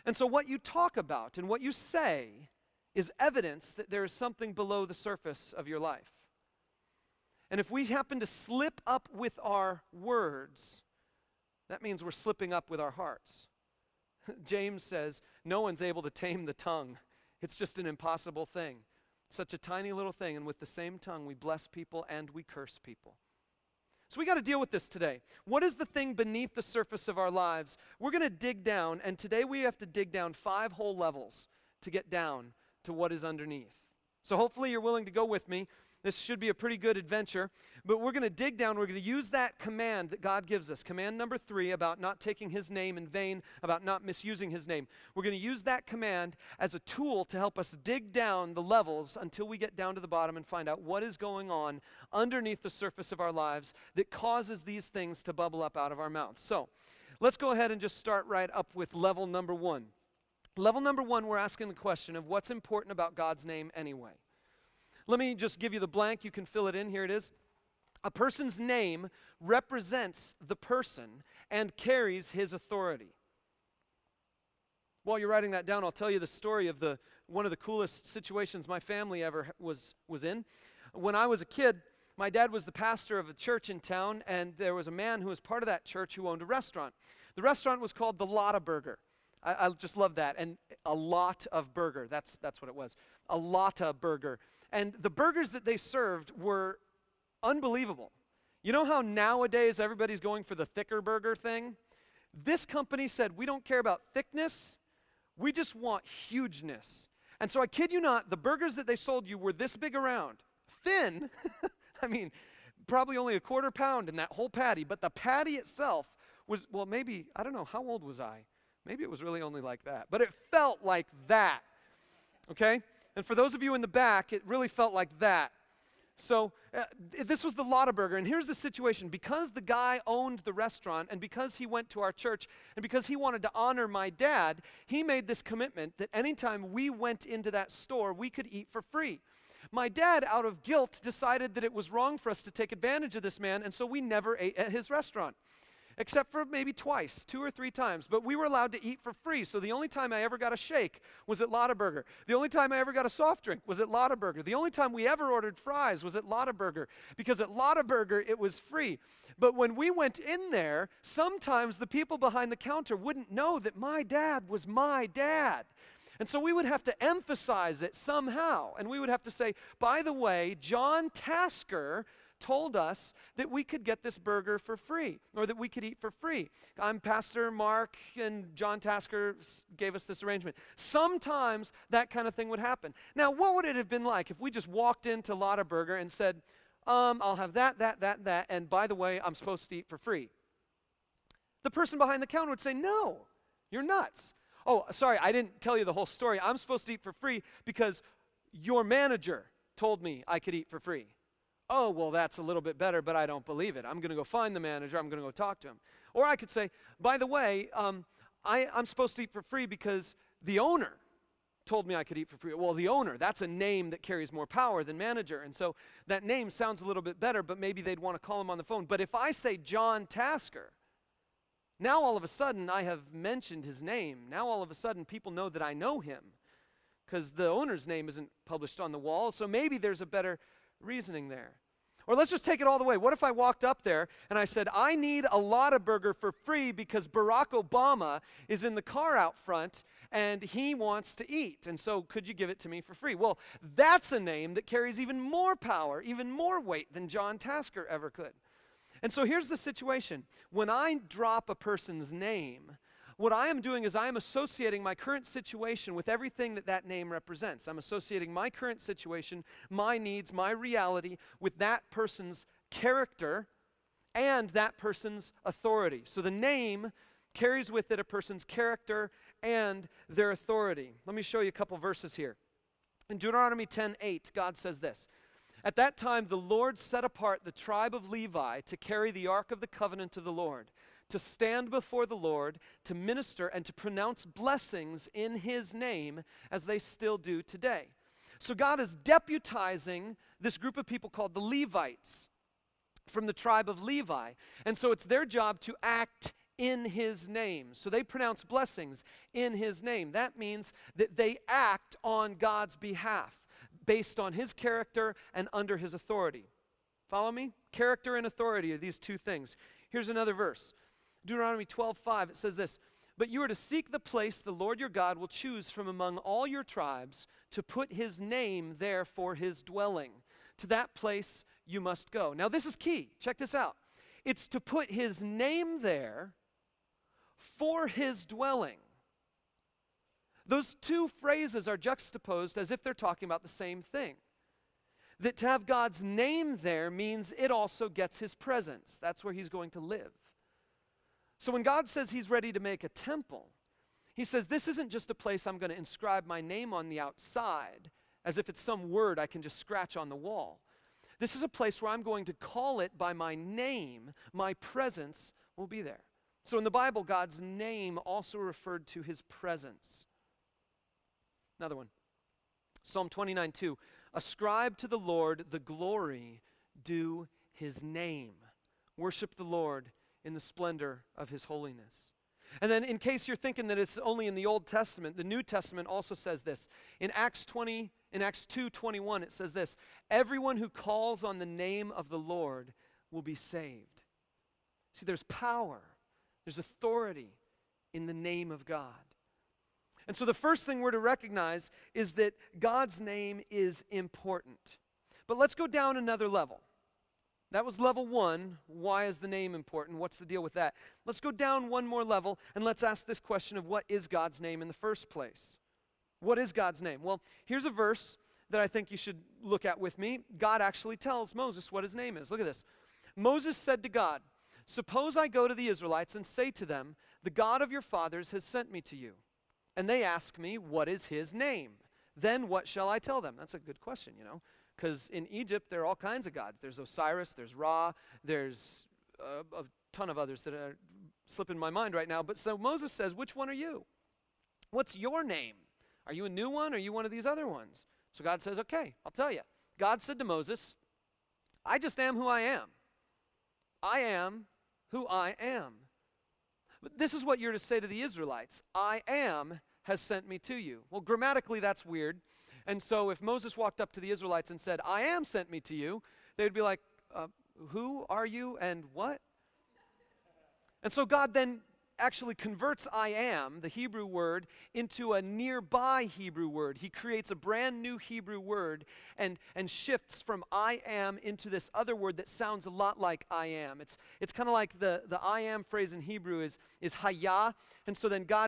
And so what you talk about and what you say is evidence that there is something below the surface of your life. And if we happen to slip up with our words, that means we're slipping up with our hearts. James says, no one's able to tame the tongue. It's just an impossible thing. Such a tiny little thing, and with the same tongue we bless people and we curse people. So we got to deal with this today. What is the thing beneath the surface of our lives? We're going to dig down, and today we have to dig down 5 whole levels to get down to what is underneath. So hopefully you're willing to go with me. This should be a pretty good adventure, but we're going to dig down. We're going to use that command that God gives us. Command number 3 about not taking his name in vain, about not misusing his name. We're going to use that command as a tool to help us dig down the levels until we get down to the bottom and find out what is going on underneath the surface of our lives that causes these things to bubble up out of our mouths. So let's go ahead and just start right up with level number 1. Level number 1, we're asking the question of what's important about God's name anyway. Let me just give you the blank. You can fill it in. Here it is. A person's name represents the person and carries his authority. While you're writing that down, I'll tell you the story of one of the coolest situations my family ever was in. When I was a kid, my dad was the pastor of a church in town, and there was a man who was part of that church who owned a restaurant. The restaurant was called the Lotta Burger. I just love that. And a lot of burger. That's what it was. A Lotta Burger. And the burgers that they served were unbelievable. You know how nowadays everybody's going for the thicker burger thing? This company said, we don't care about thickness, we just want hugeness. And so I kid you not, the burgers that they sold you were this big around. Thin, I mean, probably only a quarter pound in that whole patty, but the patty itself was, well, maybe, I don't know, how old was I? Maybe it was really only like that, but it felt like that, okay? And for those of you in the back, it really felt like that. So this was the Lotta Burger, and here's the situation. Because the guy owned the restaurant, and because he went to our church, and because he wanted to honor my dad, he made this commitment that anytime we went into that store, we could eat for free. My dad, out of guilt, decided that it was wrong for us to take advantage of this man, and so we never ate at his restaurant. Except for maybe twice, 2 or 3 times. But we were allowed to eat for free. So the only time I ever got a shake was at Lotta Burger. The only time I ever got a soft drink was at Lotta Burger. The only time we ever ordered fries was at Lotta Burger. Because at Lotta Burger, it was free. But when we went in there, sometimes the people behind the counter wouldn't know that my dad was my dad. And so we would have to emphasize it somehow. And we would have to say, by the way, John Tasker told us that we could get this burger for free, or that we could eat for free. I'm Pastor Mark, and John Tasker gave us this arrangement. Sometimes that kind of thing would happen. Now, what would it have been like if we just walked into Lotta Burger and said, I'll have that, and by the way, I'm supposed to eat for free? The person behind the counter would say, no, you're nuts. Oh, sorry, I didn't tell you the whole story. I'm supposed to eat for free because your manager told me I could eat for free. Oh, well, that's a little bit better, but I don't believe it. I'm going to go find the manager. I'm going to go talk to him. Or I could say, by the way, I'm supposed to eat for free because the owner told me I could eat for free. Well, the owner, that's a name that carries more power than manager. And so that name sounds a little bit better, but maybe they'd want to call him on the phone. But if I say John Tasker, now all of a sudden I have mentioned his name. Now all of a sudden people know that I know him because the owner's name isn't published on the wall. So maybe there's a better reasoning there. Or let's just take it all the way. What if I walked up there and I said, I need a Lotta Burger for free because Barack Obama is in the car out front and he wants to eat. And so could you give it to me for free? Well, that's a name that carries even more power, even more weight than John Tasker ever could. And so here's the situation. When I drop a person's name, what I am doing is I am associating my current situation with everything that that name represents. I'm associating my current situation, my needs, my reality with that person's character and that person's authority. So the name carries with it a person's character and their authority. Let me show you a couple verses here. In Deuteronomy 10:8, God says this. At that time, the Lord set apart the tribe of Levi to carry the ark of the covenant of the Lord, to stand before the Lord, to minister, and to pronounce blessings in his name as they still do today. So God is deputizing this group of people called the Levites from the tribe of Levi. And so it's their job to act in his name. So they pronounce blessings in his name. That means that they act on God's behalf based on his character and under his authority. Follow me? Character and authority are these two things. Here's another verse. Deuteronomy 12:5, it says this, "But you are to seek the place the Lord your God will choose from among all your tribes to put his name there for his dwelling. To that place you must go." Now this is key. Check this out. It's to put his name there for his dwelling. Those two phrases are juxtaposed as if they're talking about the same thing. That to have God's name there means it also gets his presence. That's where he's going to live. So when God says he's ready to make a temple, he says this isn't just a place I'm going to inscribe my name on the outside, as if it's some word I can just scratch on the wall. This is a place where I'm going to call it by my name. My presence will be there. So in the Bible, God's name also referred to his presence. Another one. Psalm 29:2. "Ascribe to the Lord the glory due his name. Worship the Lord in the splendor of his holiness." And then in case you're thinking that it's only in the Old Testament, the New Testament also says this. In Acts 2:21, it says this, "Everyone who calls on the name of the Lord will be saved." See, there's power, there's authority in the name of God. And so the first thing we're to recognize is that God's name is important. But let's go down another level. That was level one. Why is the name important? What's the deal with that? Let's go down one more level and let's ask this question of what is God's name in the first place? What is God's name? Well, here's a verse that I think you should look at with me. God actually tells Moses what his name is. Look at this. Moses said to God, "Suppose I go to the Israelites and say to them, 'The God of your fathers has sent me to you.' And they ask me, 'What is his name?' Then what shall I tell them?" That's a good question, because in Egypt there are all kinds of gods. There's Osiris, there's Ra, there's a ton of others that are slipping my mind right now. But so Moses says, "Which one are you? What's your name? Are you a new one or are you one of these other ones?" So God says, "Okay, I'll tell you." God said to Moses, "I just am who I am. I am who I am." But this is what you're to say to the Israelites. "I am has sent me to you." Well, grammatically that's weird. And so if Moses walked up to the Israelites and said, "I am sent me to you," they would be like, "Who are you and what?" And so God then actually converts "I am," the Hebrew word, into a nearby Hebrew word. He creates a brand new Hebrew word and shifts from "I am" into this other word that sounds a lot like "I am." It's kind of like the "I am" phrase in Hebrew is hayah, and so then God